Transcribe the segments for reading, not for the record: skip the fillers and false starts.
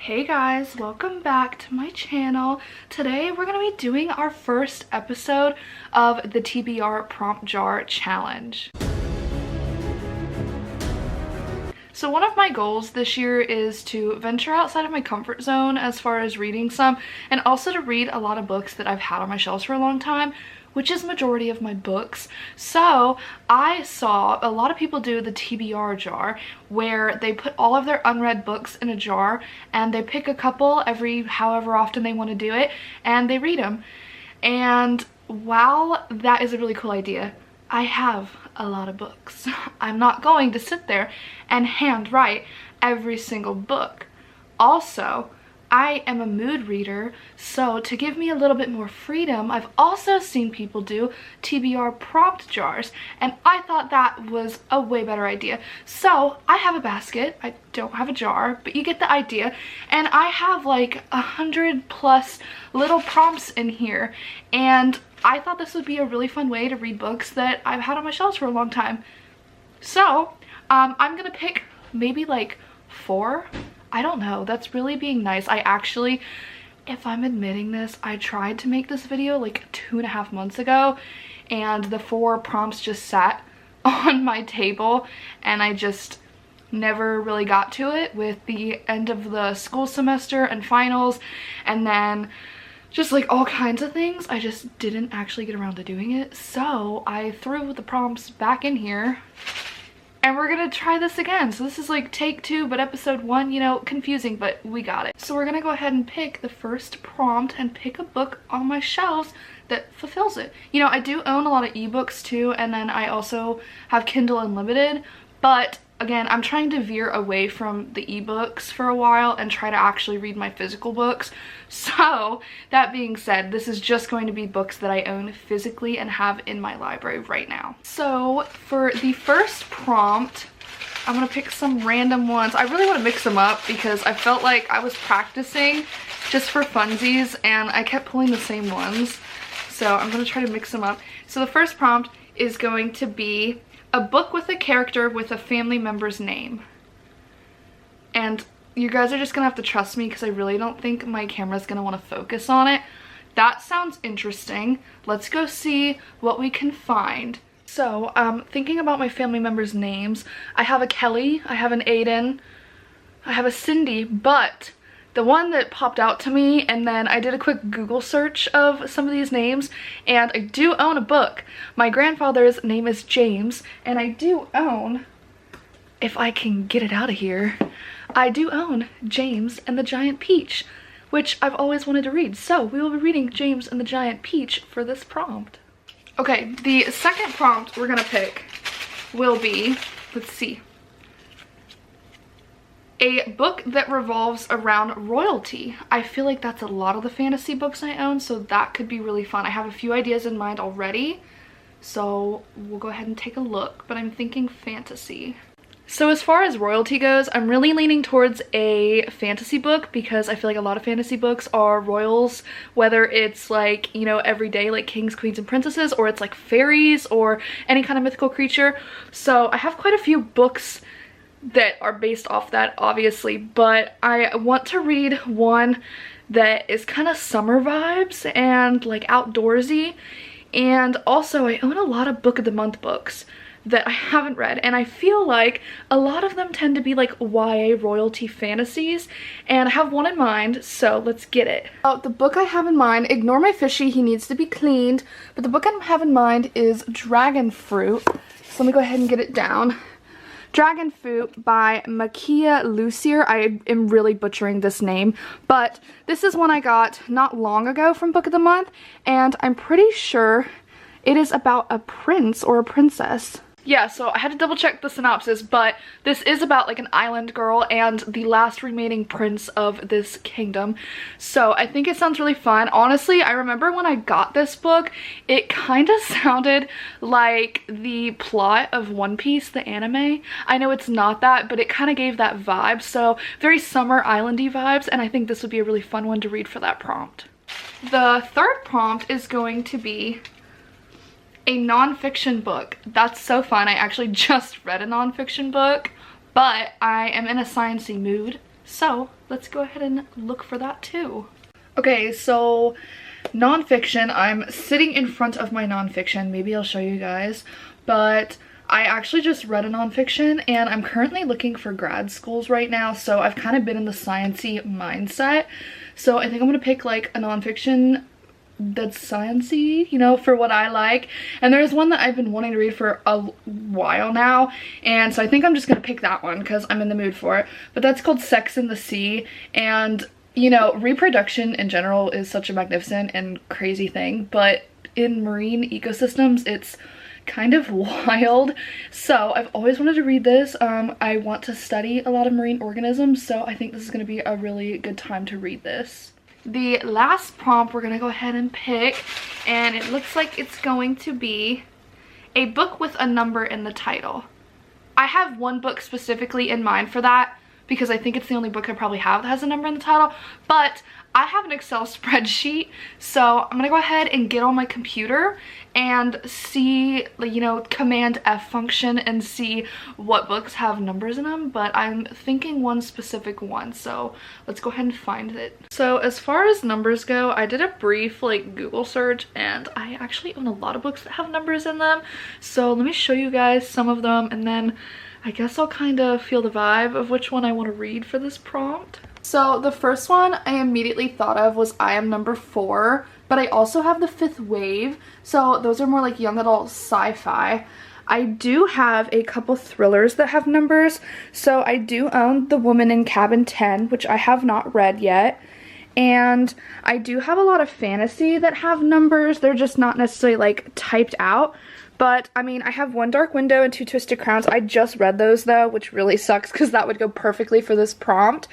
Hey guys, welcome back to my channel. Today we're going to be doing our first episode of the TBR prompt jar challenge. So one of my goals this year is to venture outside of my comfort zone as far as reading some, and also to read a lot of books that I've had on my shelves for a long time, which is majority of my books. So I saw a lot of people do the TBR jar, where they put all of their unread books in a jar and they pick a couple every however often they want to do it and they read them. And while that is a really cool idea, I have a lot of books. I'm not going to sit there and handwrite every single book. Also, I am a mood reader, so to give me a little bit more freedom, I've also seen people do TBR prompt jars, and I thought that was a way better idea. So I have a basket. I don't have a jar, but you get the idea. And I have like 100+ little prompts in here, and I thought this would be a really fun way to read books that I've had on my shelves for a long time. So I'm gonna pick maybe like 4. I don't know, that's really being nice. I actually, if I'm admitting this, I tried to make this video like 2.5 months ago, and the 4 prompts just sat on my table and I just never really got to it with the end of the school semester and finals, and then just like all kinds of things. I just didn't actually get around to doing it, so I threw the prompts back in here. And we're gonna try this again. So this is like take 2, but episode 1, you know, confusing, but we got it. So we're gonna go ahead and pick the first prompt and pick a book on my shelves that fulfills it. You know, I do own a lot of ebooks too, and then I also have Kindle Unlimited, but again, I'm trying to veer away from the ebooks for a while and try to actually read my physical books. So that being said, this is just going to be books that I own physically and have in my library right now. So for the first prompt, I'm gonna pick some random ones. I really want to mix them up because I felt like I was practicing just for funsies and I kept pulling the same ones. So I'm gonna try to mix them up. So the first prompt is going to be a book with a character with a family member's name. And you guys are just gonna have to trust me because I really don't think my camera's gonna want to focus on it. That sounds interesting. Let's go see what we can find. So thinking about my family members' names, I have a Kelly, I have an Aiden, I have a Cindy, but the one that popped out to me, and then I did a quick Google search of some of these names, and I do own a book. My grandfather's name is James, and I do own, if I can get it out of here, I do own James and the Giant Peach, which I've always wanted to read. So we will be reading James and the Giant Peach for this prompt. Okay, the second prompt we're gonna pick will be, let's see, a book that revolves around royalty. I feel like that's a lot of the fantasy books I own, so that could be really fun. I have a few ideas in mind already, so we'll go ahead and take a look, but I'm thinking fantasy. So as far as royalty goes, I'm really leaning towards a fantasy book because I feel like a lot of fantasy books are royals, whether it's like, you know, everyday like kings, queens, and princesses, or it's like fairies or any kind of mythical creature. So I have quite a few books that are based off that, obviously, but I want to read one that is kind of summer vibes and like outdoorsy. And also I own a lot of book of the month books that I haven't read, and I feel like a lot of them tend to be like YA royalty fantasies, and I have one in mind, so let's get it. The book I have in mind, ignore my fishy, he needs to be cleaned, but the book I have in mind is Dragon Fruit. So let me go ahead and get it down. Dragon Fruit by Makia Lucier. I am really butchering this name, but this is one I got not long ago from Book of the Month, and I'm pretty sure it is about a prince or a princess. Yeah, so I had to double check the synopsis, but this is about like an island girl and the last remaining prince of this kingdom. So I think it sounds really fun. Honestly, I remember when I got this book, it kind of sounded like the plot of One Piece, the anime. I know it's not that, but it kind of gave that vibe. So very summer islandy vibes, and I think this would be a really fun one to read for that prompt. The third prompt is going to be a nonfiction book. That's so fun. I actually just read a nonfiction book, but I am in a sciencey mood, So let's go ahead and look for that too. Okay, so nonfiction, I'm sitting in front of my nonfiction. Maybe I'll show you guys, but I actually just read a nonfiction and I'm currently looking for grad schools right now, so I've kind of been in the sciencey mindset. So I think I'm gonna pick like a nonfiction that's sciencey, you know, for what I like. And there's one that I've been wanting to read for a while now, and so I think I'm just gonna pick that one because I'm in the mood for it. But that's called Sex in the Sea, and you know, reproduction in general is such a magnificent and crazy thing, but in marine ecosystems it's kind of wild. So I've always wanted to read this. I want to study a lot of marine organisms, so I think this is going to be a really good time to read this. The last prompt we're going to go ahead and pick, and it looks like it's going to be a book with a number in the title. I have one book specifically in mind for that because I think it's the only book I probably have that has a number in the title, but I have an Excel spreadsheet, so I'm gonna go ahead and get on my computer and see, you know, Command F function and see what books have numbers in them, but I'm thinking one specific one, so let's go ahead and find it. So as far as numbers go, I did a brief like Google search and I actually own a lot of books that have numbers in them, so let me show you guys some of them and then I guess I'll kind of feel the vibe of which one I want to read for this prompt. So the first one I immediately thought of was I Am Number 4, but I also have The Fifth Wave, so those are more like young adult sci-fi. I do have a couple thrillers that have numbers, so I do own The Woman in Cabin 10, which I have not read yet. And I do have a lot of fantasy that have numbers. They're just not necessarily like typed out. But I mean, I have One Dark Window and Two Twisted Crowns. I just read those though, which really sucks because that would go perfectly for this prompt.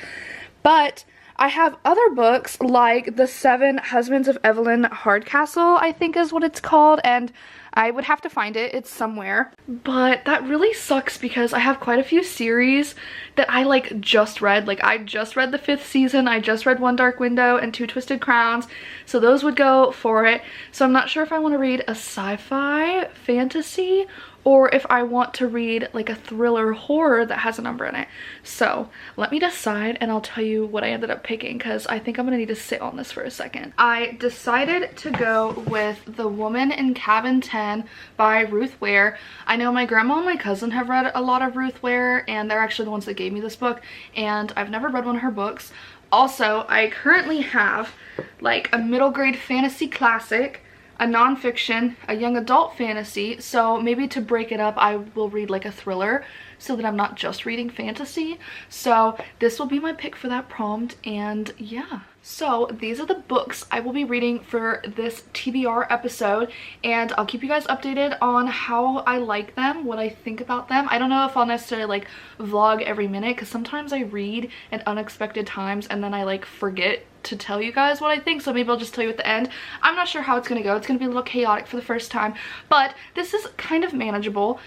But I have other books like The Seven Husbands of Evelyn Hardcastle, I think is what it's called, and I would have to find it. It's somewhere. But that really sucks because I have quite a few series that I like just read. Like I just read the 5th season, I just read One Dark Window and Two Twisted Crowns, so those would go for it. So I'm not sure if I want to read a sci-fi fantasy or if I want to read like a thriller horror that has a number in it. So let me decide and I'll tell you what I ended up picking because I think I'm gonna need to sit on this for a second. I decided to go with The Woman in Cabin 10 by Ruth Ware. I know my grandma and my cousin have read a lot of Ruth Ware and they're actually the ones that gave me this book, and I've never read one of her books. Also, I currently have like a middle grade fantasy classic, a nonfiction, a young adult fantasy, so maybe to break it up I will read like a thriller so that I'm not just reading fantasy. So this will be my pick for that prompt, and yeah. So these are the books I will be reading for this TBR episode, and I'll keep you guys updated on how I like them, what I think about them. I don't know if I'll necessarily like vlog every minute because sometimes I read at unexpected times and then I like forget to tell you guys what I think, so maybe I'll just tell you at the end. I'm not sure how it's gonna go. It's gonna be a little chaotic for the first time, but this is kind of manageable.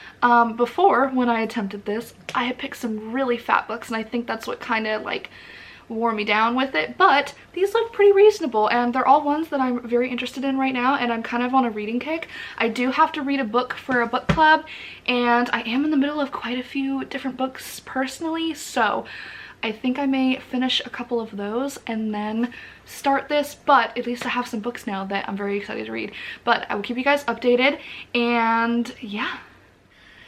Before, when I attempted this, I had picked some really fat books, and I think that's what kind of like wore me down with it, but these look pretty reasonable and they're all ones that I'm very interested in right now, and I'm kind of on a reading kick. I do have to read a book for a book club, and I am in the middle of quite a few different books personally, so I think I may finish a couple of those and then start this, but at least I have some books now that I'm very excited to read. But I will keep you guys updated, and yeah.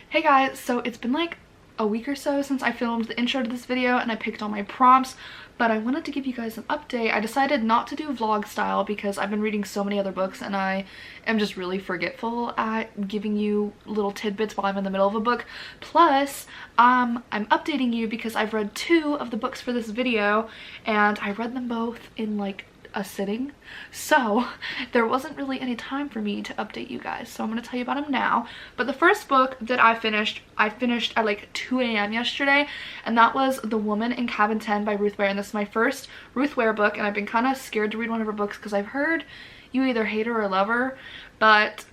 Hey guys, so it's been like a week or so since I filmed the intro to this video and I picked all my prompts, but I wanted to give you guys an update. I decided not to do vlog style because I've been reading so many other books and I am just really forgetful at giving you little tidbits while I'm in the middle of a book. Plus, I'm updating you because I've read 2 of the books for this video and I read them both in like a sitting, so there wasn't really any time for me to update you guys, so I'm going to tell you about them now. But the first book that I finished at like 2 a.m. yesterday, and that was The Woman in Cabin 10 by Ruth Ware, and this is my first Ruth Ware book, and I've been kind of scared to read one of her books because I've heard you either hate her or love her, but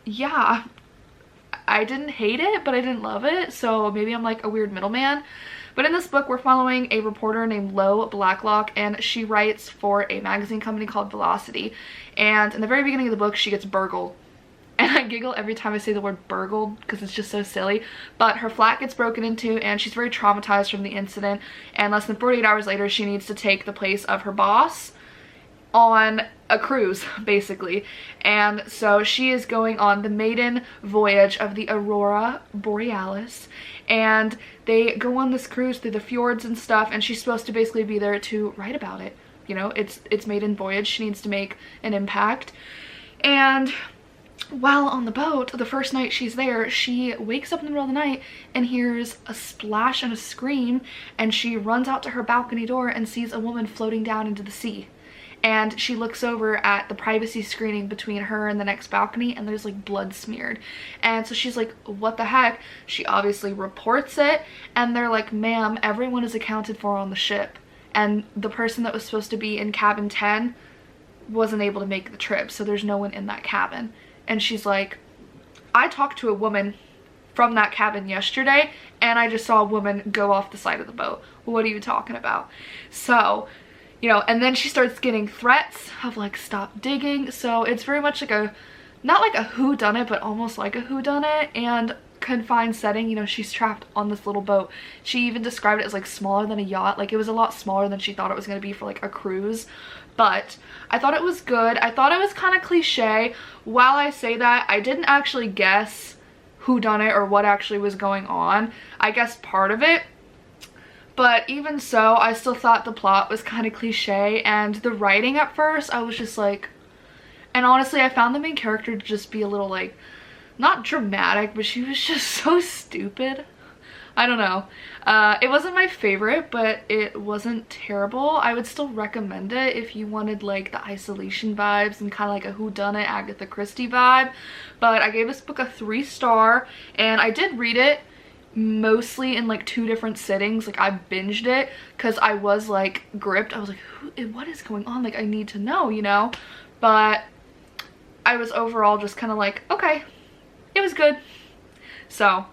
yeah, I didn't hate it, but I didn't love it, so maybe I'm like a weird middleman. But in this book, we're following a reporter named Lo Blacklock, and she writes for a magazine company called Velocity. And in the very beginning of the book, she gets burgled. and I giggle every time I say the word burgled because it's just so silly. But her flat gets broken into and she's very traumatized from the incident, and less than 48 hours later she needs to take the place of her boss on a cruise, basically. And so she is going on the maiden voyage of the Aurora Borealis, and they go on this cruise through the fjords and stuff, and she's supposed to basically be there to write about it. You know, it's maiden voyage, she needs to make an impact. And while on the boat, the first night she's there, she wakes up in the middle of the night and hears a splash and a scream, and she runs out to her balcony door and sees a woman floating down into the sea. And she looks over at the privacy screening between her and the next balcony, and there's like blood smeared. And so she's like, what the heck? She obviously reports it, and they're like, ma'am, everyone is accounted for on the ship, and the person that was supposed to be in cabin 10 wasn't able to make the trip, so there's no one in that cabin. And she's like, I talked to a woman from that cabin yesterday, and I just saw a woman go off the side of the boat. What are you talking about? So, you know, and then she starts getting threats of like, stop digging. So it's very much like a, not like a whodunit, but almost like a whodunit, and confined setting. You know, she's trapped on this little boat. She even described it as like smaller than a yacht. Like, it was a lot smaller than she thought it was going to be for like a cruise. But I thought it was good. I thought it was kind of cliche. While I say that, I didn't actually guess whodunit or what actually was going on. I guessed part of it. But even so, I still thought the plot was kind of cliche, and the writing at first, I was just like, and honestly, I found the main character to just be a little like, not dramatic, but she was just so stupid. I don't know. It wasn't my favorite, but it wasn't terrible. I would still recommend it if you wanted like the isolation vibes and kind of like a whodunit Agatha Christie vibe. But I gave this book a 3-star, and I did read it mostly in like 2 different sittings. Like, I binged it because I was like gripped. I was like, what is going on? Like, I need to know, you know? But I was overall just kind of like, okay, it was good. So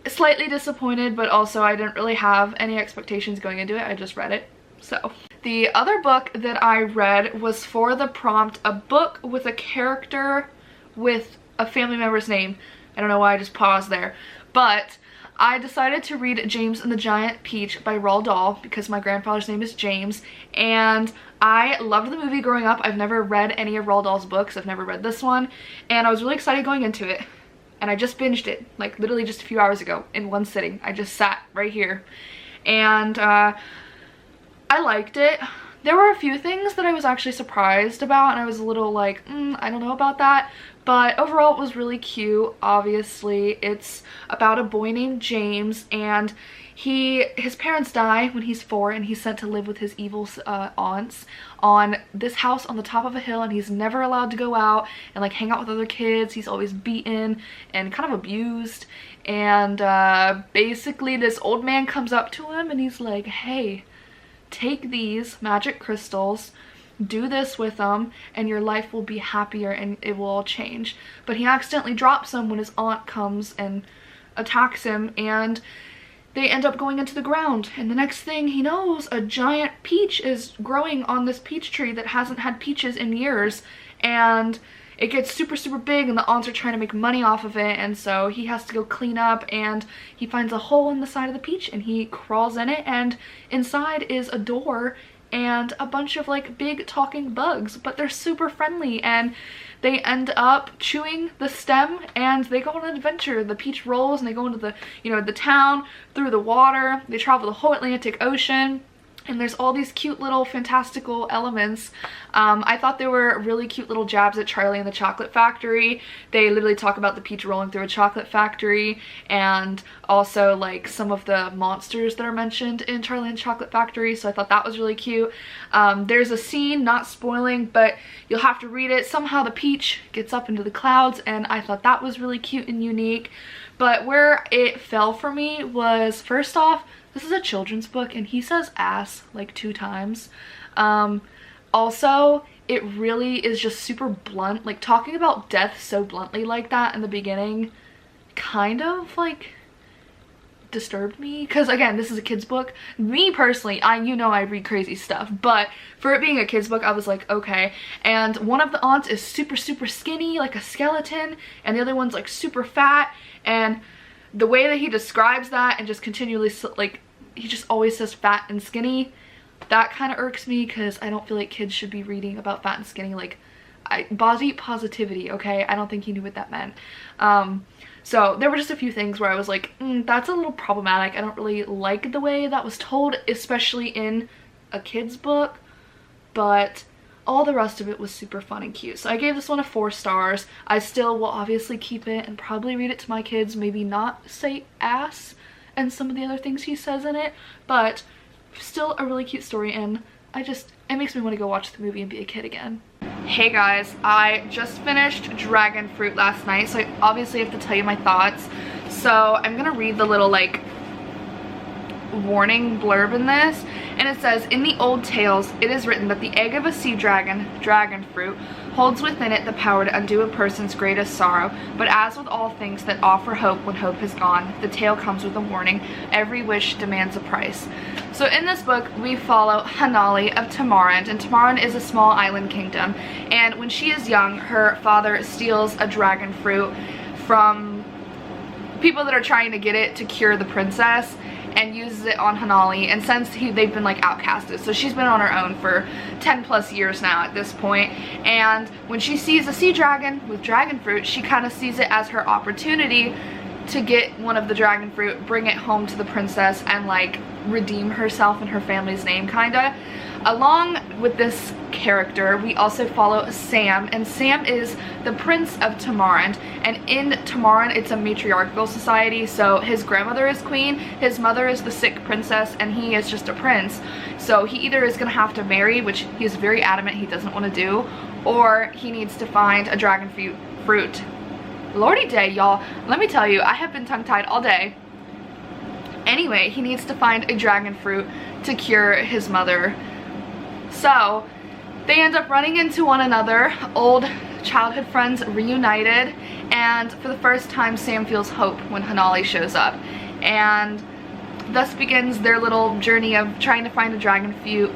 slightly disappointed, but also I didn't really have any expectations going into it. I just read it. So the other book that I read was for the prompt, a book with a character with a family member's name. I don't know why I just paused there, but I decided to read James and the Giant Peach by Roald Dahl because my grandfather's name is James, and I loved the movie growing up. I've never read any of Roald Dahl's books. I've never read this one, and I was really excited going into it. And I just binged it, like literally just a few hours ago in one sitting. I just sat right here, and I liked it. There were a few things that I was actually surprised about, and I was a little like, I don't know about that. But overall, it was really cute. Obviously, it's about a boy named James, and his parents die when he's 4, and he's sent to live with his evil aunts on this house on the top of a hill, and he's never allowed to go out and like hang out with other kids. He's always beaten and kind of abused, and basically this old man comes up to him and he's like, hey, take these magic crystals, do this with them, and your life will be happier and it will all change. But he accidentally drops them when his aunt comes and attacks him, and they end up going into the ground, and the next thing he knows, a giant peach is growing on this peach tree that hasn't had peaches in years, and it gets super big, and the aunts are trying to make money off of it, and so he has to go clean up, and he finds a hole in the side of the peach, and he crawls in it, and inside is a door and a bunch of like big talking bugs, but they're super friendly, and they end up chewing the stem and they go on an adventure. The peach rolls and they go into the, the town, through the water. They travel the whole Atlantic Ocean, and there's all these cute little fantastical elements. I thought they were really cute little jabs at Charlie and the Chocolate Factory. They literally talk about the peach rolling through a chocolate factory, and also like some of the monsters that are mentioned in Charlie and the Chocolate Factory, so I thought that was really cute. There's a scene, not spoiling, but you'll have to read it. Somehow the peach gets up into the clouds, and I thought that was really cute and unique. But where it fell for me was, first off, this is a children's book and he says ass like 2 times. Also, it really is just super blunt. Like, talking about death so bluntly like that in the beginning kind of like disturbed me, because again, this is a kid's book. Me personally, I read crazy stuff, but for it being a kid's book, I was like, okay. And one of the aunts is super skinny, like a skeleton, and the other one's like super fat, and the way that he describes that and just continually, like, he just always says fat and skinny, that kind of irks me, because I don't feel like kids should be reading about fat and skinny. Like, body positivity, okay? I don't think he knew what that meant. So there were just a few things where I was like, that's a little problematic. I don't really like the way that was told, especially in a kid's book, but all the rest of it was super fun and cute. So I gave this one a 4 stars. I still will obviously keep it and probably read it to my kids, maybe not say ass and some of the other things he says in it, but still a really cute story, and it makes me want to go watch the movie and be a kid again. Hey guys, I just finished Dragon Fruit last night, so I obviously have to tell you my thoughts. So I'm gonna read the little like warning blurb in this, and it says, in the old tales it is written that the egg of a sea dragon, dragon fruit, holds within it the power to undo a person's greatest sorrow, but as with all things that offer hope when hope is gone, the tale comes with a warning: every wish demands a price. So in this book we follow Hanali of Tomorrowland, and Tomorrowland is a small island kingdom, and when she is young, her father steals a dragon fruit from people that are trying to get it to cure the princess, and uses it on Hanali, and since they've been like outcasted, so she's been on her own for 10 plus years now at this point, and when she sees a sea dragon with dragon fruit, she kind of sees it as her opportunity to get one of the dragon fruit, bring it home to the princess, and like redeem herself and her family's name, kinda. Along with this character, we also follow Sam, and Sam is the prince of Tomorrowland, and in Tomorrowland it's a matriarchal society, so his grandmother is queen, his mother is the sick princess, and he is just a prince. So he either is gonna have to marry, which he's very adamant he doesn't want to do, or he needs to find a dragon fruit. Lordy day, y'all, let me tell you, I have been tongue-tied all day. Anyway, he needs to find a dragon fruit to cure his mother. So they end up running into one another, old childhood friends reunited, and for the first time Sam feels hope when Hanali shows up, and thus begins their little journey of trying to find a dragon fruit.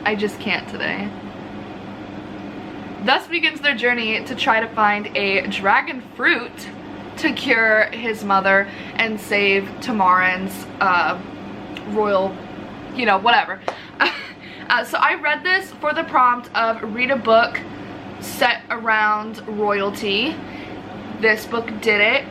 I just can't today. Thus begins their journey to try to find a dragon fruit to cure his mother and save Tomorrowland's royal, you know, whatever. So I read this for the prompt of read a book set around royalty. This book did it.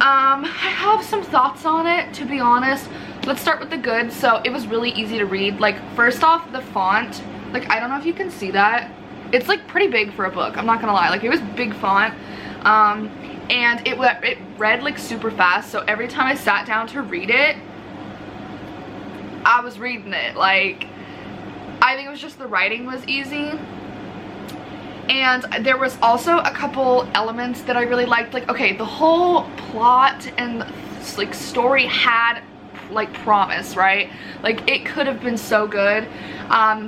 I have some thoughts on it, to be honest. Let's start with the good. So it was really easy to read. Like, first off, the font, like, I don't know if you can see that. It's like pretty big for a book, I'm not gonna lie. Like, it was big font. And it read like super fast, so every time I sat down to read it, I was reading it. Like, I think it was just the writing was easy, and there was also a couple elements that I really liked. Like, okay, the whole plot and like story had like promise, right? Like, it could have been so good.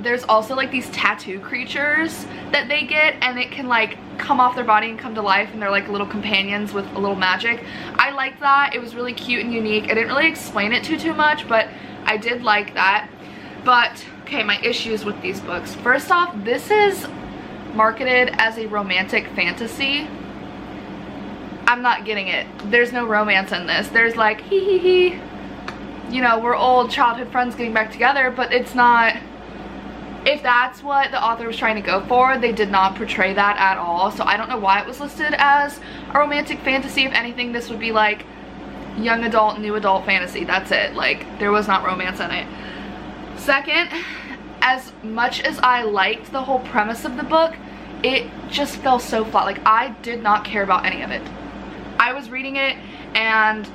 There's also like these tattoo creatures that they get, and it can like come off their body and come to life, and they're like little companions with a little magic. I liked that. It was really cute and unique. I didn't really explain it too much, but I did like that. But okay, my issues with these books. First off, this is marketed as a romantic fantasy. I'm not getting it. There's no romance in this. There's like hee, you know, we're old childhood friends getting back together, but it's not. If that's what the author was trying to go for, they did not portray that at all. So I don't know why it was listed as a romantic fantasy. If anything, this would be like young adult, new adult fantasy. That's it. Like, there was not romance in it. Second, as much as I liked the whole premise of the book, it just fell so flat. Like, I did not care about any of it. I was reading it and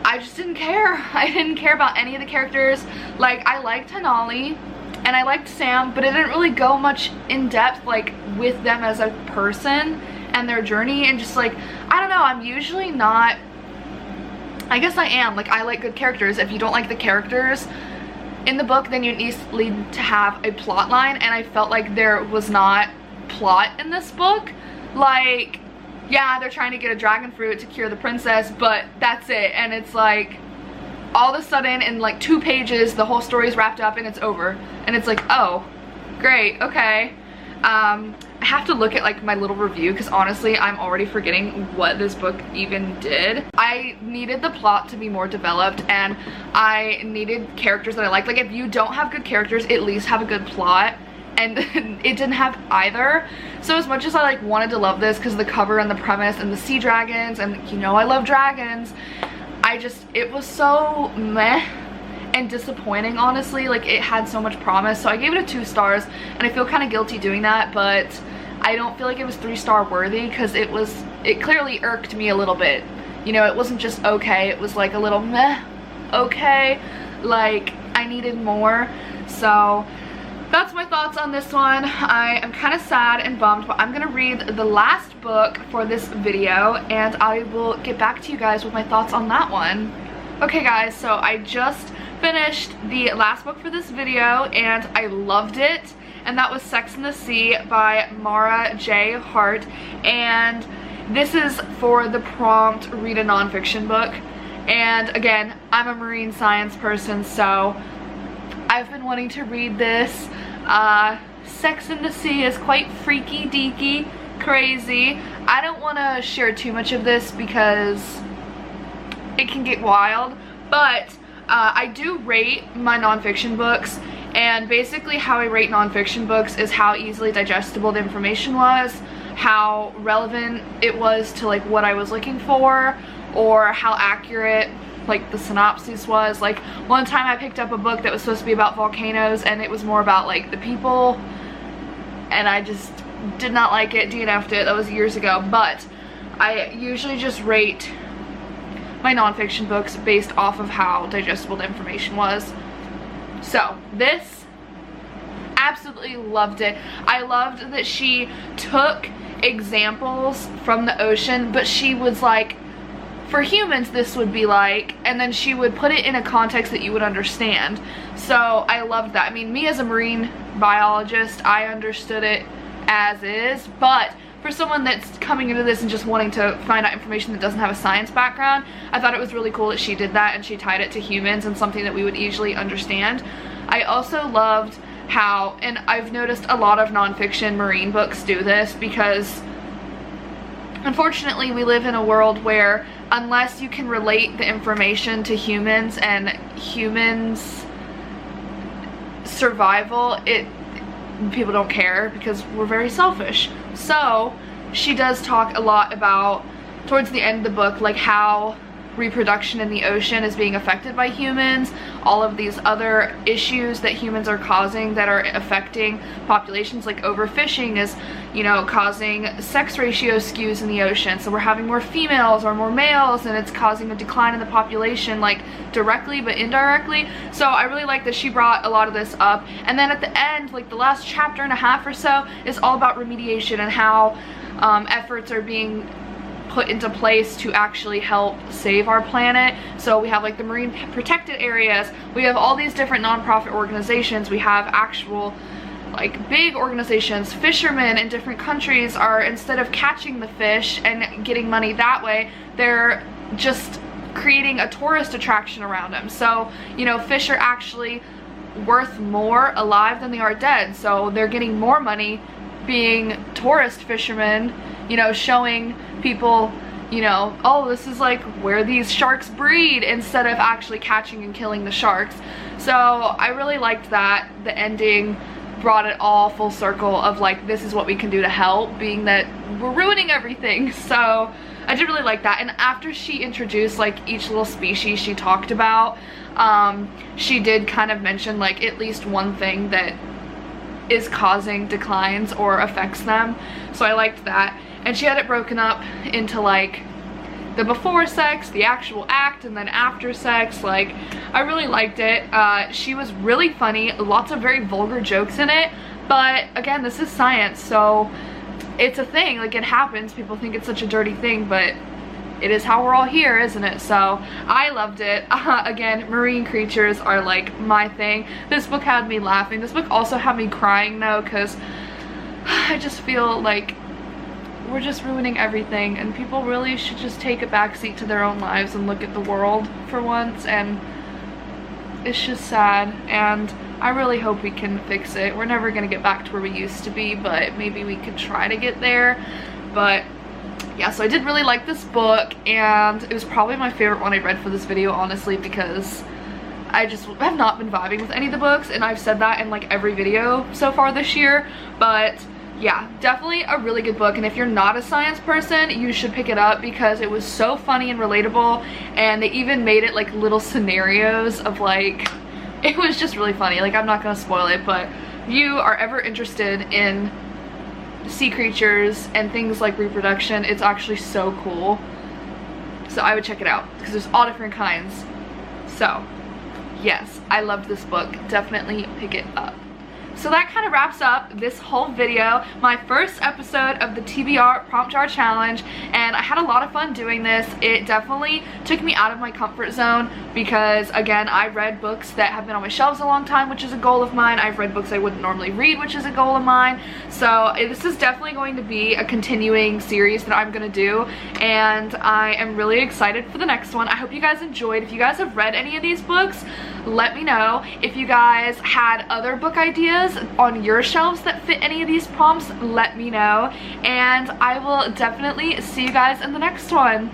I just didn't care. I didn't care about any of the characters. Like, I liked Hanali and I liked Sam, but it didn't really go much in depth like with them as a person and their journey, and just like, I don't know, I'm usually not, I guess I am, like, I like good characters. If you don't like the characters in the book, then you need to have a plot line, and I felt like there was not plot in this book. Like, yeah, they're trying to get a dragon fruit to cure the princess, but that's it. And it's like, all of a sudden in like 2 pages, the whole story's wrapped up and it's over. And it's like, oh, great, okay. I have to look at like my little review because honestly I'm already forgetting what this book even did. I needed the plot to be more developed and I needed characters that I like. Like if you don't have good characters, at least have a good plot, and it didn't have either. So as much as I like wanted to love this because of the cover and the premise and the sea dragons, and you know I love dragons, it was so meh and disappointing, honestly. Like it had so much promise, so I gave it a 2 stars, and I feel kind of guilty doing that, but I don't feel like it was 3-star worthy because it clearly irked me a little bit. You know, it wasn't just okay, it was like a little meh, okay, like I needed more. So that's my thoughts on this one. I am kind of sad and bummed, but I'm gonna read the last book for this video and I will get back to you guys with my thoughts on that one. Okay guys, so I just finished the last book for this video and I loved it, and that was Sex and the Sea by Mara J. Hart, and this is for the prompt read a nonfiction book. And again, I'm a marine science person, so I've been wanting to read this. Sex and the Sea is quite freaky deaky, crazy. I don't want to share too much of this because it can get wild, but I do rate my nonfiction books, and basically how I rate nonfiction books is how easily digestible the information was, how relevant it was to like what I was looking for, or how accurate like the synopsis was. Like one time I picked up a book that was supposed to be about volcanoes and it was more about like the people, and I just did not like it, DNF'd it. That was years ago. But I usually just rate my nonfiction books based off of how digestible the information was. So this, absolutely loved it. I loved that she took examples from the ocean, but she was like, for humans this would be like, and then she would put it in a context that you would understand. So I loved that. I mean, me as a marine biologist, I understood it as is, but for someone that's coming into this and just wanting to find out information that doesn't have a science background, I thought it was really cool that she did that and she tied it to humans and something that we would easily understand. I also loved how, and I've noticed a lot of nonfiction marine books do this because unfortunately we live in a world where unless you can relate the information to humans and humans' survival, people don't care because we're very selfish. So she does talk a lot about, towards the end of the book, like how reproduction in the ocean is being affected by humans, all of these other issues that humans are causing that are affecting populations, like overfishing is, you know, causing sex ratio skews in the ocean, so we're having more females or more males and it's causing a decline in the population, like directly but indirectly. So I really like that she brought a lot of this up. And then at the end, like the last chapter and a half or so, is all about remediation and how efforts are being put into place to actually help save our planet. So we have like the marine protected areas, we have all these different nonprofit organizations, we have actual like big organizations. Fishermen in different countries are, instead of catching the fish and getting money that way, they're just creating a tourist attraction around them. So, you know, fish are actually worth more alive than they are dead, so they're getting more money being tourist fishermen, you know, showing people, you know, oh, this is like where these sharks breed, instead of actually catching and killing the sharks. So I really liked that. The ending brought it all full circle of like, this is what we can do to help, being that we're ruining everything. So I did really like that. And after she introduced like each little species she talked about, she did kind of mention like at least one thing that is causing declines or affects them. So I liked that. And she had it broken up into like the before sex, the actual act, and then after sex. Like, I really liked it. She was really funny, lots of very vulgar jokes in it, but again, this is science, so it's a thing, like it happens. People think it's such a dirty thing, but it is how we're all here, isn't it? So I loved it. Again, marine creatures are like my thing. This book had me laughing. This book also had me crying though, because I just feel like we're just ruining everything, and people really should just take a backseat to their own lives and look at the world for once. And it's just sad, and I really hope we can fix it. We're never gonna get back to where we used to be, but maybe we could try to get there. But yeah, so I did really like this book, and it was probably my favorite one I read for this video, honestly, because I just have not been vibing with any of the books, and I've said that in like every video so far this year. But yeah, definitely a really good book, and if you're not a science person, you should pick it up because it was so funny and relatable, and they even made it like little scenarios of like, it was just really funny. Like, I'm not gonna spoil it, but if you are ever interested in sea creatures and things like reproduction, it's actually so cool. So I would check it out because there's all different kinds. So yes, I loved this book. Definitely pick it up. So that kind of wraps up this whole video, my first episode of the TBR prompt jar challenge, and I had a lot of fun doing this. It definitely took me out of my comfort zone because, again, I read books that have been on my shelves a long time, which is a goal of mine. I've read books I wouldn't normally read, which is a goal of mine. So this is definitely going to be a continuing series that I'm going to do, and I am really excited for the next one. I hope you guys enjoyed. If you guys have read any of these books, let me know. If you guys had other book ideas on your shelves that fit any of these prompts, let me know, and I will definitely see you guys in the next one.